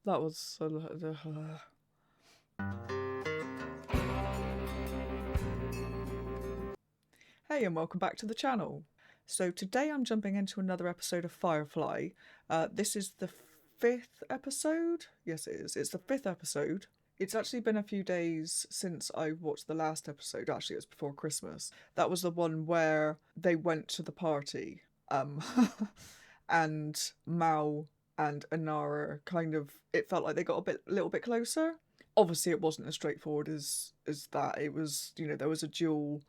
That was Hey, and welcome back to the channel. So today I'm jumping into another episode of Firefly. This is the 5th episode. Yes, it is. It's the 5th episode. It's actually been a few days since I watched the last episode. Actually, it was before Christmas. That was the one where they went to the party. And Mal and Inara it felt like they got a little bit closer. Obviously, it wasn't as straightforward as that. It was, there was a duel.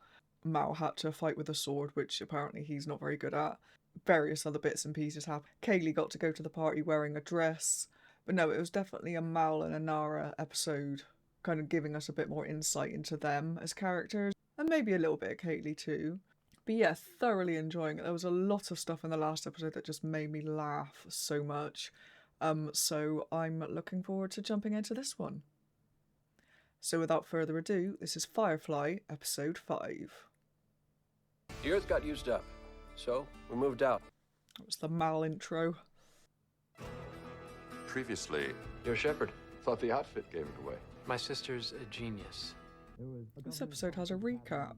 Mal had to fight with a sword, which apparently he's not very good at. Various other bits and pieces happened. Kaylee got to go to the party wearing a dress. But no, it was definitely a Mal and Inara episode, kind of giving us a bit more insight into them as characters. And maybe a little bit of Kaylee too. But yeah, thoroughly enjoying it. There was a lot of stuff in the last episode that just made me laugh so much. So I'm looking forward to jumping into this one. So without further ado, this is Firefly, episode 5. The Earth got used up, so we moved out. That was the Mal intro. Previously, You're a shepherd. thought the outfit gave it away. My sister's a genius. This episode has a recap.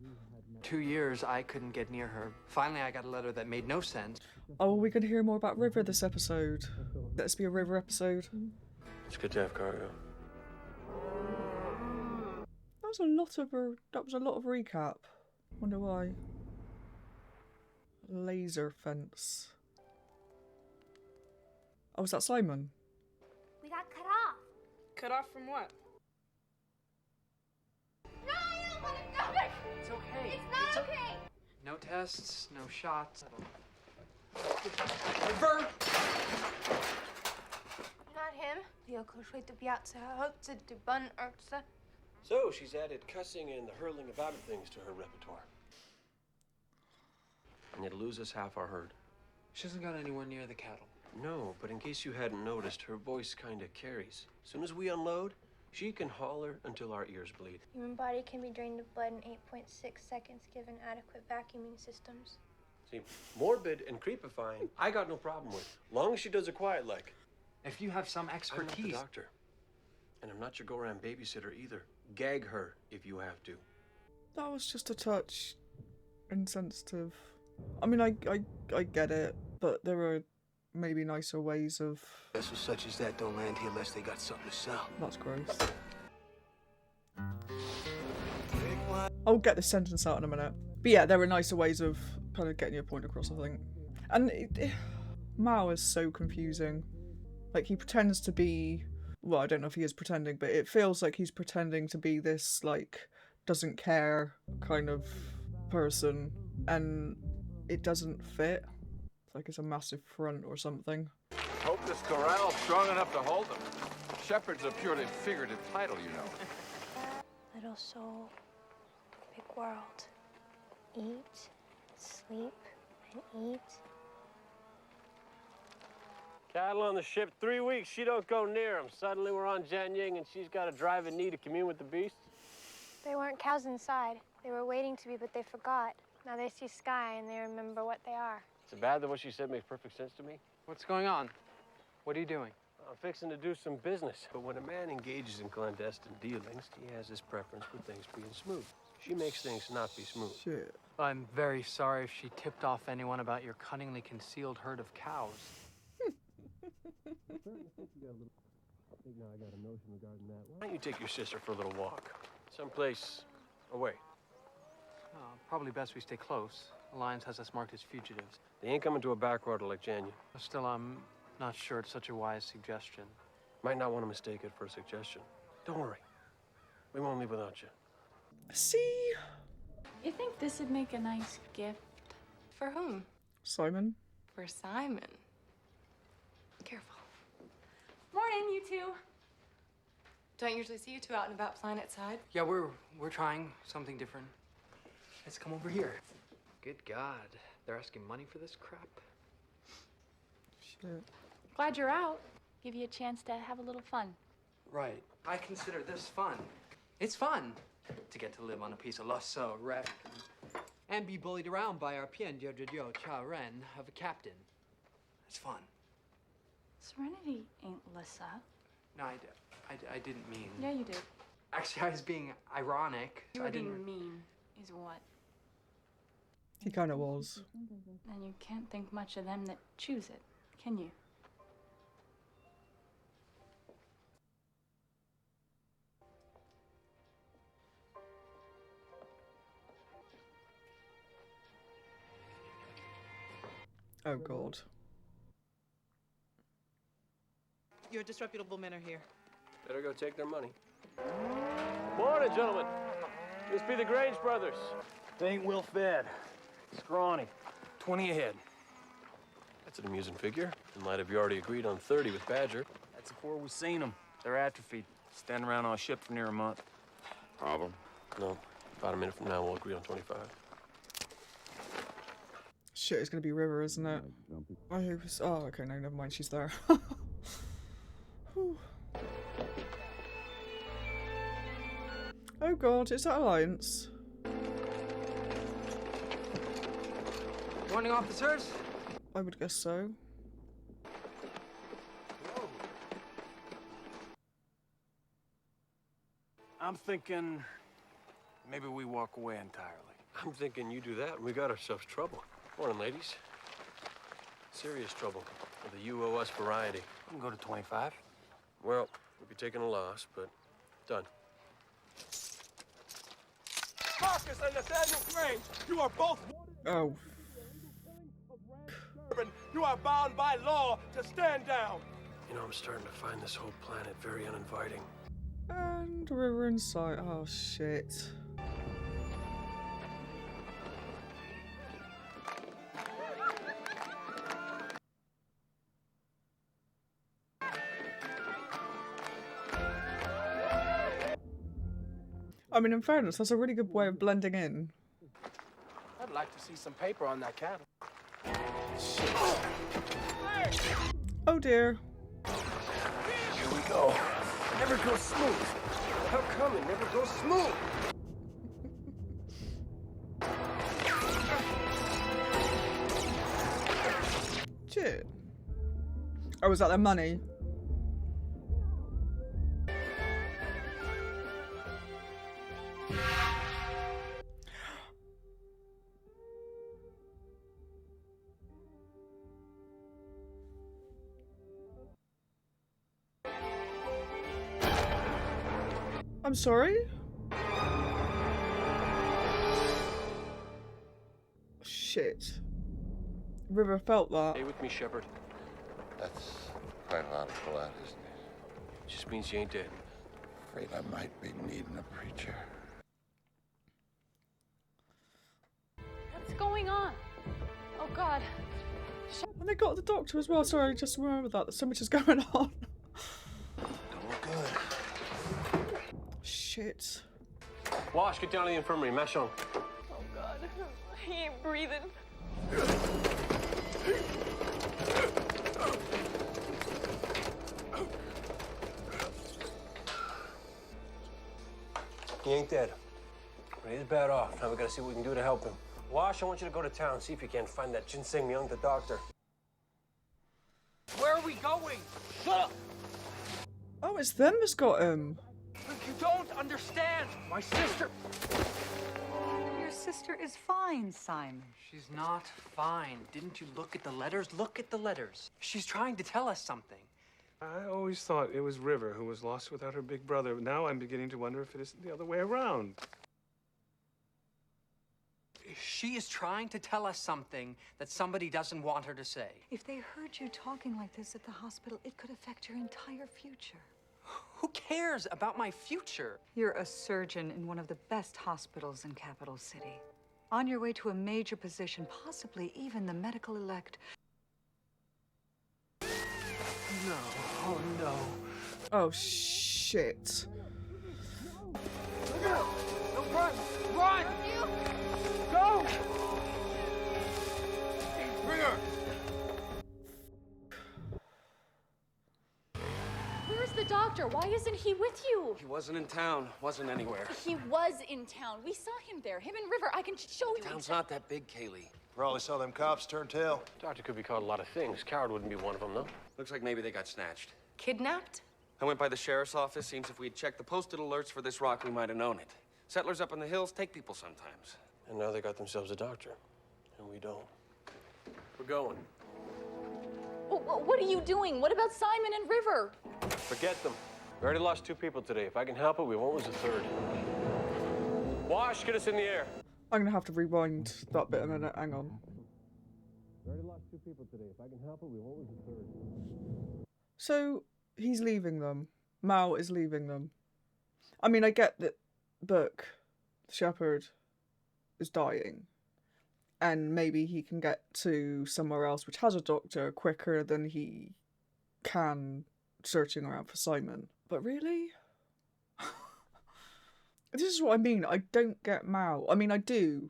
2 years, I couldn't get near her. Finally, I got a letter that made no sense. Oh, are we going to hear more about River this episode? Let's be a River episode. It's good to have cargo. That was a lot of recap. Wonder why. Laser fence. Oh, is that Simon? We got cut off. Cut off from what? No, I don't want to know it. It's okay. It's not okay. No tests, no shots. River! Not him. Jag kanske inte begärde högt till barnartsa. So she's added cussing and the hurling of other things to her repertoire. And it'll lose us half our herd. She hasn't got anywhere near the cattle. No, but in case you hadn't noticed, her voice kinda carries. As soon as we unload, she can holler until our ears bleed. Human body can be drained of blood in 8.6 seconds given adequate vacuuming systems. See, morbid and creepifying, I got no problem with. Long as she does it quiet like. If you have some I'm not the expertise. doctor. And I'm not your go-around babysitter either. Gag her if you have to. That was just a touch insensitive. I mean, I get it, but there are maybe nicer ways of... Vessels such as that don't land here unless they got something to sell. That's gross. I'll get this sentence out in a minute. But yeah, there are nicer ways of kind of getting your point across, I think. And Mao is so confusing. Like, he pretends to be... Well, I don't know if he is pretending, but it feels like he's pretending to be this, like, doesn't care kind of person. And it doesn't fit. It's like it's a massive front or something. Hope this corral's strong enough to hold them. Shepherd's a purely figurative title, you know. Little soul, big world. Eat, sleep, and eat. Cattle on the ship 3 weeks, she don't go near them. Suddenly we're on Jan Ying and she's got a driving need to commune with the beasts. They weren't cows inside. They were waiting to be, but they forgot. Now they see sky and they remember what they are. Is it bad that what she said makes perfect sense to me? What's going on? What are you doing? I'm fixing to do some business. But when a man engages in clandestine dealings, he has his preference for things being smooth. She makes things not be smooth. Shit. I'm very sorry if she tipped off anyone about your cunningly concealed herd of cows. Why don't you take your sister for a little walk? Someplace away. Probably best we stay close. Alliance has us marked as fugitives. They ain't coming to a backwater like Janya. Still, I'm not sure it's such a wise suggestion. Might not want to mistake it for a suggestion. Don't worry. We won't leave without you. See? You think this would make a nice gift? For whom? Simon? For Simon. Careful. Morning, you two. Don't usually see you two out and about planet side. Yeah, we're trying something different. Let's come over here. Good God, they're asking money for this crap? Shit. Glad you're out. Give you a chance to have a little fun. Right. I consider this fun. It's fun to get to live on a piece of Lasso wreck and be bullied around by our Pien Jojo Cha Ren of a captain. It's fun. Serenity ain't Lissa. No, I didn't mean. Yeah, you did. Actually, I was being ironic. You I were didn't. being mean, is what. He kind of was. And you can't think much of them that choose it, can you? Oh, God. Your disreputable men are here. Better go take their money. Morning, gentlemen. This be the Grange brothers. They ain't well fed. Scrawny. 20 ahead. That's an amusing figure, in light of you already agreed on 30 with Badger. That's before we seen them. They're atrophied. Standing around on a ship for near a month. Problem? No, about a minute from now, we'll agree on 25. Shit, it's gonna be River, isn't it? I hope it's... Oh, okay, no, never mind, she's there. Whew. Oh God, is that Alliance? Morning, officers. I would guess so. I'm thinking maybe we walk away entirely. I'm thinking you do that, and we got ourselves trouble. Morning, ladies. Serious trouble. With the you owe us variety. We can go to 25. Well, we'll be taking a loss, but done. Marcus and Nathaniel Grange, you are both Oh. you are bound by law to stand down. You know, I'm starting to find this whole planet very uninviting. And River in sight. Oh, shit. I mean, in fairness, that's a really good way of blending in. I'd like to see some paper on that cattle. Oh dear. Here we go. Never goes smooth. How come it never goes smooth? Shit. Oh, was that their money? I'm sorry? Shit. River felt that. Stay with me, Shepard. That's quite a lot of blood, isn't it? Just means you ain't dead. Afraid I might be needing a preacher. What's going on? Oh, God. And they got the doctor as well. Sorry, just remember that. So much is going on. Don't look good. Shit. Wash, get down to the infirmary. Mash on. Oh, God. He ain't breathing. He ain't dead. But he's bad off. Now we gotta see what we can do to help him. Wash, I want you to go to town, see if you can find that Ginseng Young, the doctor. Where are we going? Shut up! Oh, it's them that's got him. You don't understand. My sister. Your sister is fine, Simon. She's not fine. Didn't you look at the letters? Look at the letters. She's trying to tell us something. I always thought it was River who was lost without her big brother. Now I'm beginning to wonder if it isn't the other way around. She is trying to tell us something that somebody doesn't want her to say. If they heard you talking like this at the hospital, it could affect your entire future. Who cares about my future? You're a surgeon in one of the best hospitals in Capital City. On your way to a major position, possibly even the medical elect. No, oh no. Oh, shit. No, run! Run! Go! Bring her! Where's the doctor? Why isn't he with you? He wasn't in town. Wasn't anywhere. He was in town. We saw him there. Him and River. I can show you. Town's not that big, Kaylee. Probably saw them cops turn tail. Doctor could be called a lot of things. Coward wouldn't be one of them, though. Looks like maybe they got snatched. Kidnapped? I went by the sheriff's office. Seems if we'd checked the posted alerts for this rock, we might have known it. Settlers up in the hills take people sometimes. And now they got themselves a doctor. And we don't. We're going. What are you doing? What about Simon and River? Forget them. We already lost 2 people today. If I can help it, we won't lose a 3rd. Wash, get us in the air. I'm gonna have to rewind that bit a minute. Hang on. We already lost 2 people today. If I can help it, we won't lose a 3rd. So he's leaving them. Mal is leaving them. I mean, I get that Book, the shepherd, is dying. And maybe he can get to somewhere else which has a doctor quicker than he can searching around for Simon. But really? This is what I mean. I don't get Mal. I mean, I do,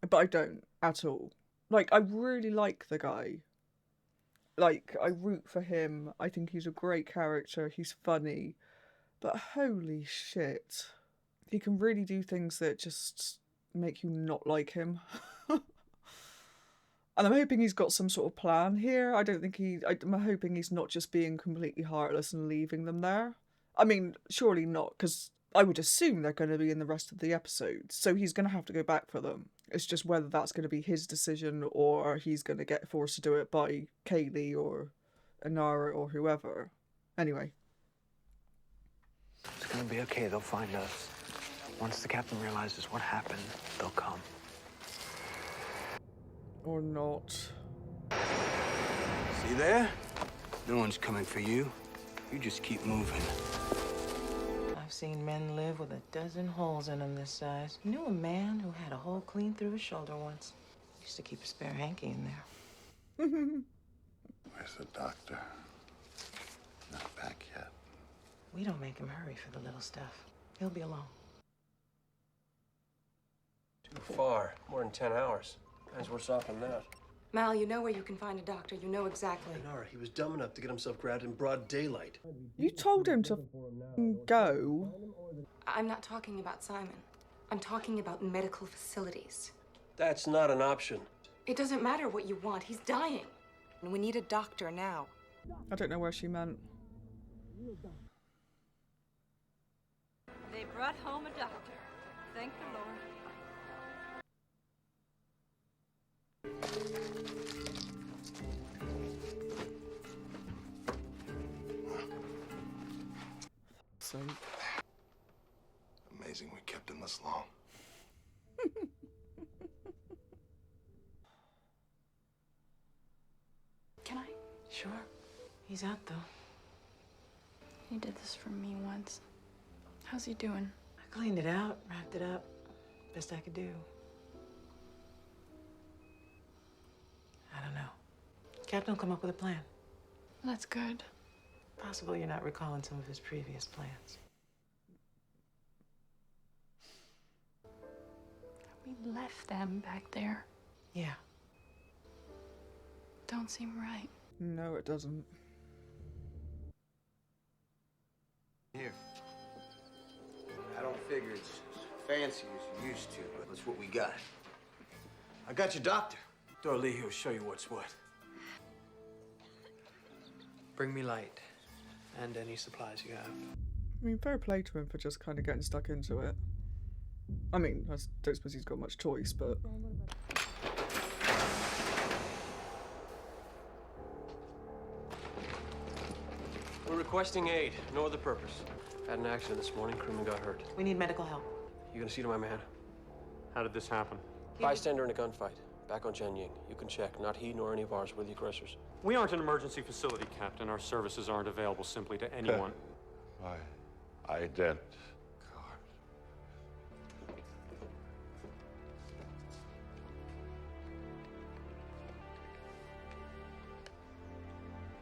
but I don't at all. Like, I really like the guy. Like, I root for him. I think he's a great character. He's funny. But holy shit. He can really do things that just make you not like him. And I'm hoping he's got some sort of plan here. I'm hoping he's not just being completely heartless and leaving them there. I mean, surely not, because I would assume they're going to be in the rest of the episodes. So he's going to have to go back for them. It's just whether that's going to be his decision or he's going to get forced to do it by Kaylee or Inara or whoever. Anyway. It's gonna be okay. They'll find us. Once the captain realizes what happened, they'll come. Or not. See there? No one's coming for you. You just keep moving. I've seen men live with a dozen holes in them this size. Knew a man who had a hole clean through his shoulder once. Used to keep a spare hanky in there. Where's the doctor? Not back yet. We don't make him hurry for the little stuff. He'll be alone. Too far. More than 10 hours. Time's worse off than that. Mal, you know where you can find a doctor. You know exactly. Inara, he was dumb enough to get himself grabbed in broad daylight. You told him to go. I'm not talking about Simon. I'm talking about medical facilities. That's not an option. It doesn't matter what you want. He's dying. And we need a doctor now. I don't know where she meant. They brought home a doctor. Thank the Lord. So amazing we kept him this long. Can I? Sure. He's out, though. He did this for me once. How's he doing? I cleaned it out, wrapped it up. Best I could do. I don't know. Captain will come up with a plan. That's good. Possible you're not recalling some of his previous plans. We left them back there. Yeah. Don't seem right. No, it doesn't. Here. I don't figure it's as fancy as you used to, but it's what we got. I got your doctor. Dorlee, he'll show you what's what. Bring me light and any supplies you have. I mean, fair play to him for just kind of getting stuck into it. I mean, I don't suppose he's got much choice, but... We're requesting aid. No other purpose. Had an accident this morning. Crewman got hurt. We need medical help. You gonna see to my man? How did this happen? Bystander in a gunfight. Back on Jianying. You can check. Not he nor any of ours were the aggressors. We aren't an emergency facility, Captain. Our services aren't available simply to anyone. My ident card.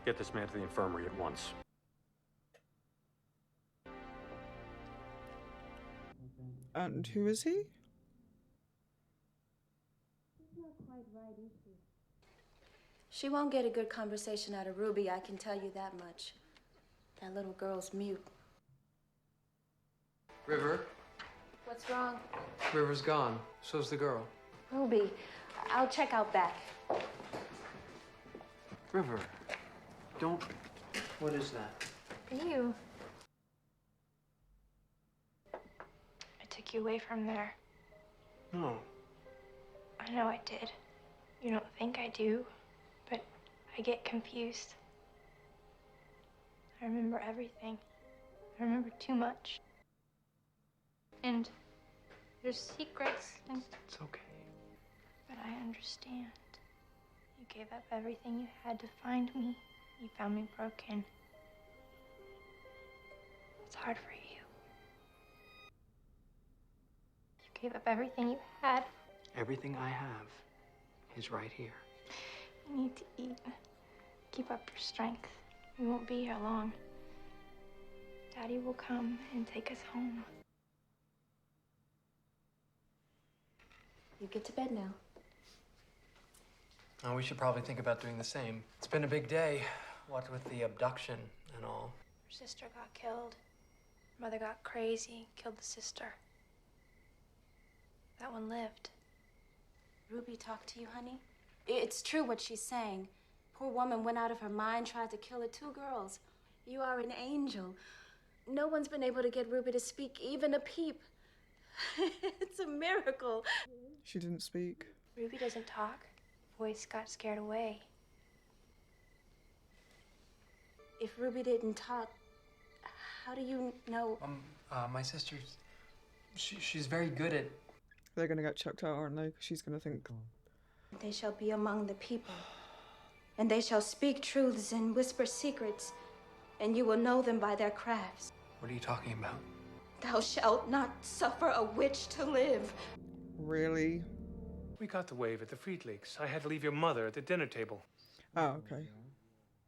Get this man to the infirmary at once. And who is he? She won't get a good conversation out of Ruby, I can tell you that much. That little girl's mute. River? What's wrong? River's gone. So's the girl. Ruby, I'll check out back. River, don't... What is that? You. took you away from there. No. I know I did. You don't think I do, but I get confused. I remember everything. I remember too much. And there's secrets. And... It's okay. But I understand. You gave up everything you had to find me. You found me broken. It's hard for you. You gave up everything you had. Everything I have is right here. You need to eat. Keep up your strength. We won't be here long. Daddy will come and take us home. You get to bed now. Oh, we should probably think about doing the same. It's been a big day, what with the abduction and all. Her sister got killed. Mother got crazy, killed the sister. That one lived. Ruby talked to you, honey? It's true what she's saying. Poor woman went out of her mind, tried to kill her 2 girls. You are an angel. No one's been able to get Ruby to speak even a peep. It's a miracle. She didn't speak. Ruby doesn't talk. Voice got scared away. If Ruby didn't talk, how do you know? My sister's... She's very good at... They're gonna get chucked out, aren't they? 'Cause she's gonna think... They shall be among the people, and they shall speak truths and whisper secrets, and you will know them by their crafts. What are you talking about? Thou shalt not suffer a witch to live. Really? We got the wave at the Friedlichs. I had to leave your mother at the dinner table. Oh, okay.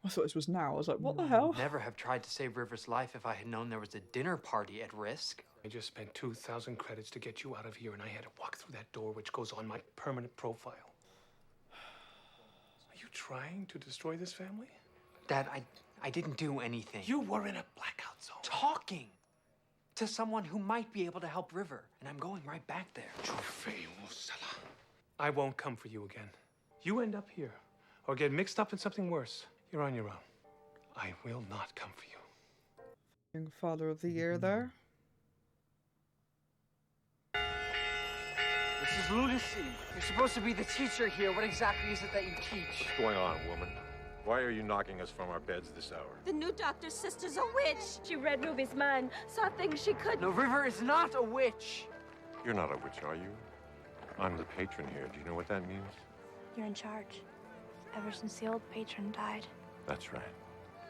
I thought this was now. I was like, what the hell? Never have tried to save River's life if I had known there was a dinner party at risk. I just spent 2,000 credits to get you out of here, and I had to walk through that door, which goes on my permanent profile. Are you trying to destroy this family? Dad, I didn't do anything. You were in a blackout zone. Talking to someone who might be able to help River, and I'm going right back there. I won't come for you again. You end up here, or get mixed up in something worse. You're on your own. I will not come for you. Young Father of the Year there. This is lunacy. You're supposed to be the teacher here. What exactly is it that you teach? What's going on, woman? Why are you knocking us from our beds this hour? The new doctor's sister's a witch. She read Ruby's mind, saw things she couldn't. No, River is not a witch. You're not a witch, are you? I'm the patron here. Do you know what that means? You're in charge. Ever since the old patron died. That's right.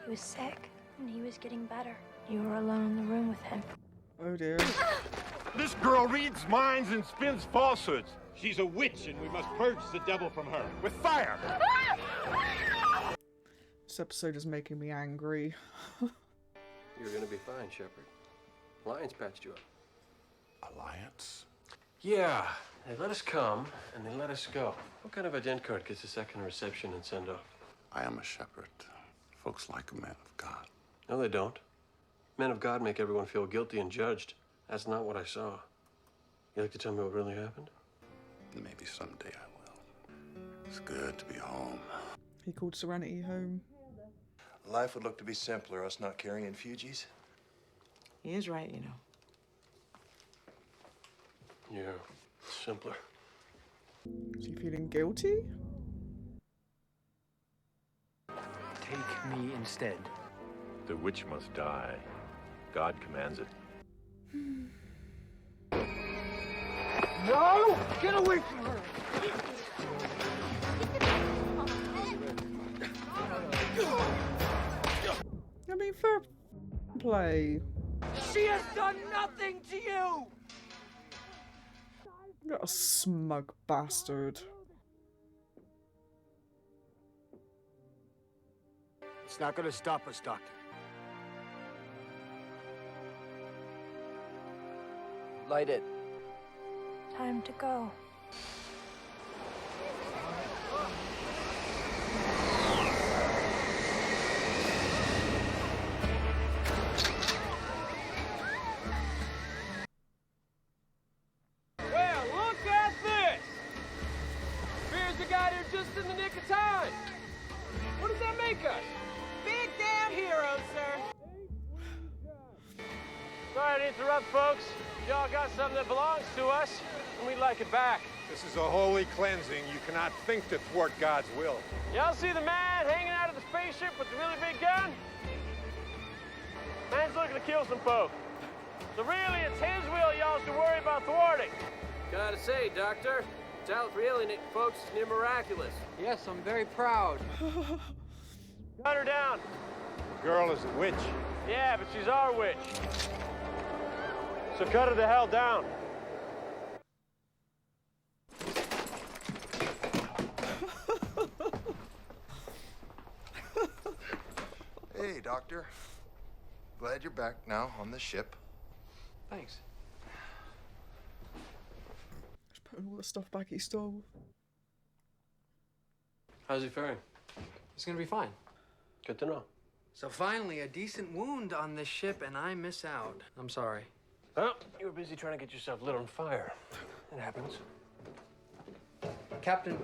He was sick, and he was getting better. You were alone in the room with him. Oh dear. This girl reads minds and spins falsehoods. She's a witch, and we must purge the devil from her with fire. This episode is making me angry. You're gonna be fine, Shepard. Alliance patched you up. Alliance? Yeah, they let us come, and they let us go. What kind of ident card gets us that kind of reception and send off? I am a shepherd. Folks like a man of God. No, they don't. Men of God make everyone feel guilty and judged. That's not what I saw. You like to tell me what really happened? Maybe someday I will. It's good to be home. He called Serenity home. Life would look to be simpler, us not carrying Fugees. He is right, you know. Yeah, simpler. Is he feeling guilty? Take me instead. The witch must die. God commands it. No! Get away from her! I mean, fair play. She has done nothing to you! What a smug bastard. It's not gonna stop us, Doctor. Light it. Time to go. Well, look at this! Fears you got here just in the nick of time. What does that make us? Big damn heroes, sir. Sorry to interrupt, folks. Y'all got something that belongs to us, and we'd like it back. This is a holy cleansing. You cannot think to thwart God's will. Y'all see the man hanging out of the spaceship with the really big gun? Man's looking to kill some folk. So really, it's his will y'all should worry about thwarting. Gotta say, Doctor, talent for alienating folks is near miraculous. Yes, I'm very proud. Gun her down. The girl is a witch. Yeah, but she's our witch. So cut her the hell down. Hey, Doctor. Glad you're back now on the ship. Thanks. Just putting all the stuff back he stole. How's he faring? It's gonna be fine. Good to know. So finally, a decent wound on this ship, and I miss out. I'm sorry. Well, you were busy trying to get yourself lit on fire. It happens. Captain,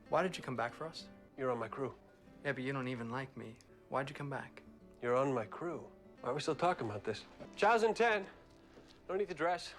why did you come back for us? You're on my crew. Yeah, but you don't even like me. Why'd you come back? You're on my crew. Why are we still talking about this? Chow's in 10. No need to dress.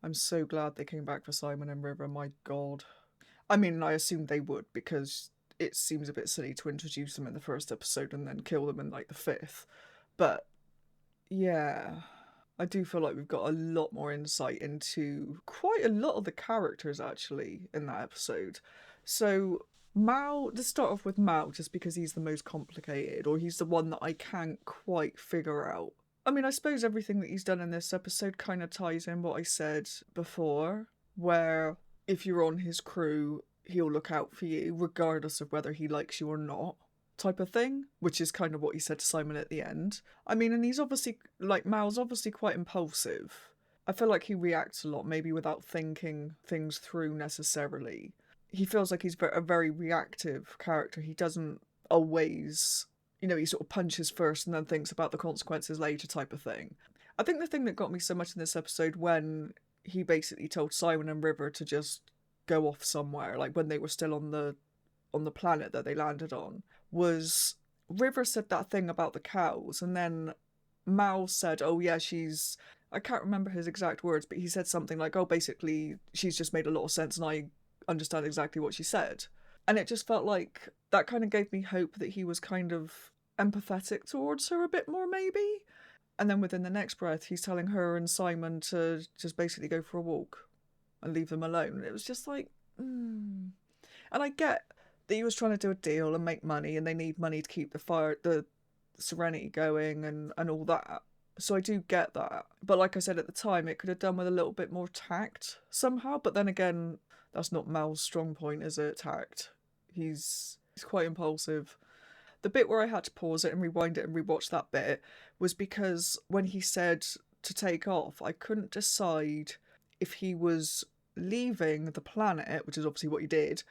I'm so glad they came back for Simon and River, my god. I mean, I assumed they would, because it seems a bit silly to introduce them in the first episode and then kill them in, like, the fifth. But, yeah, I do feel like we've got a lot more insight into quite a lot of the characters, actually, in that episode. So, Mao, to start off with Mao, just because he's the most complicated, or he's the one that I can't quite figure out. I mean, I suppose everything that he's done in this episode kind of ties in what I said before, where if you're on his crew, he'll look out for you, regardless of whether he likes you or not, type of thing, which is kind of what he said to Simon at the end. I mean, and he's obviously, like, Mal's obviously quite impulsive. I feel like he reacts a lot, maybe without thinking things through necessarily. He feels like he's a very reactive character. He doesn't always... You know, he sort of punches first and then thinks about the consequences later type of thing. I think the thing that got me so much in this episode when he basically told Simon and River to just go off somewhere, like when they were still on the planet that they landed on, was River said that thing about the cows, and then Mal said, oh yeah, I can't remember his exact words, but he said something like, oh, basically, she's just made a lot of sense and I understand exactly what she said. And it just felt like that kind of gave me hope that he was kind of empathetic towards her a bit more, maybe. And then within the next breath, he's telling her and Simon to just basically go for a walk and leave them alone. It was just like, And I get that he was trying to do a deal and make money, and they need money to keep the Serenity going and all that. So I do get that. But like I said at the time, it could have done with a little bit more tact somehow. But then again, that's not Mal's strong point, is it? Tact. He's quite impulsive. The bit where I had to pause it and rewind it and rewatch that bit was because when he said to take off, I couldn't decide if he was leaving the planet, which is obviously what he did,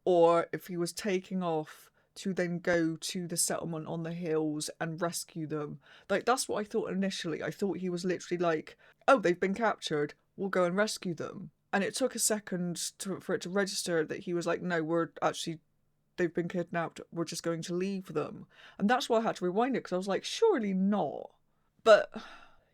or if he was taking off to then go to the settlement on the hills and rescue them. Like, that's what I thought initially. I thought he was literally like, oh, they've been captured, we'll go and rescue them. And it took a second for it to register that he was like, no, they've been kidnapped, we're just going to leave them. And that's why I had to rewind it, because I was like, surely not. But,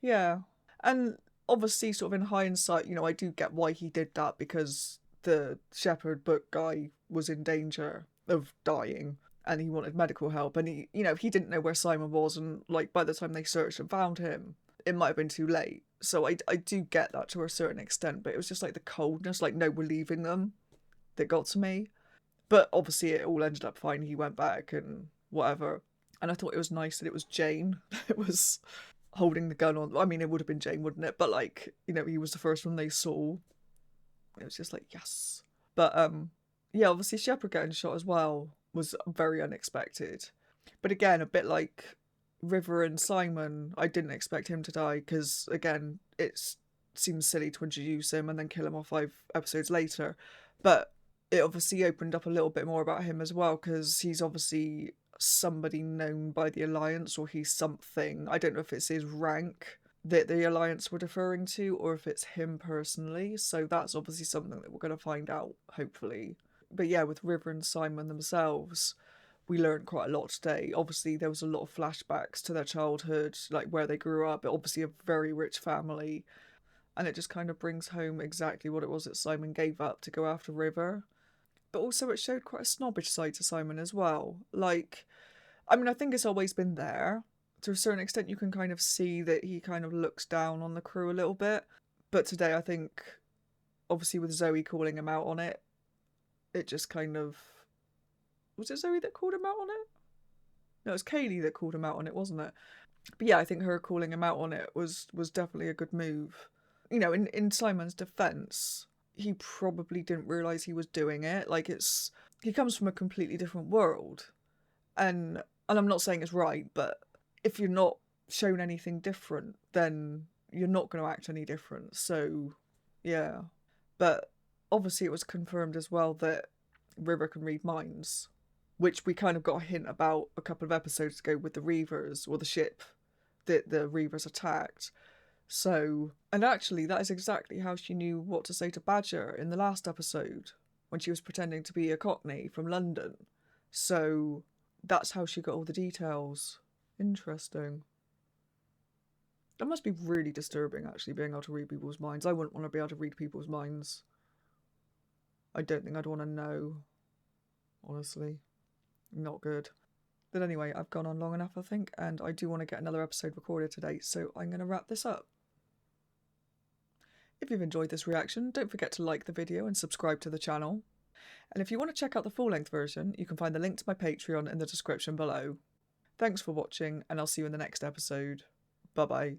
yeah. And obviously, sort of in hindsight, I do get why he did that, because the Shepherd book guy was in danger of dying, and he wanted medical help, and he didn't know where Simon was, and, like, by the time they searched and found him, it might have been too late. So I do get that to a certain extent, but it was just like the coldness, like, no, we're leaving them, that got to me. But obviously it all ended up fine. He went back and whatever. And I thought it was nice that it was Jane that was holding the gun on. I mean, it would have been Jane, wouldn't it? But, like, he was the first one they saw. It was just like, yes. But, yeah, obviously Shepherd getting shot as well was very unexpected. But again, a bit like River and Simon, I didn't expect him to die because, again, it seems silly to introduce him and then kill him off 5 episodes later. But it obviously opened up a little bit more about him as well, because he's obviously somebody known by the Alliance, or he's something. I don't know if it's his rank that the Alliance were deferring to, or if it's him personally. So that's obviously something that we're going to find out, hopefully. But yeah, with River and Simon themselves, we learned quite a lot today. Obviously, there was a lot of flashbacks to their childhood, like where they grew up, obviously a very rich family. And it just kind of brings home exactly what it was that Simon gave up to go after River. But also it showed quite a snobbish side to Simon as well. Like, I mean, I think it's always been there. To a certain extent, you can kind of see that he kind of looks down on the crew a little bit. But today, I think, obviously with Zoe calling him out on it, it just kind of... Was it Zoe that called him out on it? No, it was Kaylee that called him out on it, wasn't it? But yeah, I think her calling him out on it was definitely a good move. You know, in Simon's defence, he probably didn't realise he was doing it. Like, he comes from a completely different world. And I'm not saying it's right, but if you're not shown anything different, then you're not going to act any different. So, yeah. But obviously it was confirmed as well that River can read minds, which we kind of got a hint about a couple of episodes ago with the Reavers, or the ship that the Reavers attacked. So, and actually that is exactly how she knew what to say to Badger in the last episode, when she was pretending to be a Cockney from London. So that's how she got all the details. Interesting. That must be really disturbing, actually, being able to read people's minds. I wouldn't want to be able to read people's minds. I don't think I'd want to know. Honestly. Not good. But anyway, I've gone on long enough, I think, and I do want to get another episode recorded today, so I'm going to wrap this up. If you've enjoyed this reaction, don't forget to like the video and subscribe to the channel. And if you want to check out the full-length version, you can find the link to my Patreon in the description below. Thanks for watching, and I'll see you in the next episode. Bye-bye.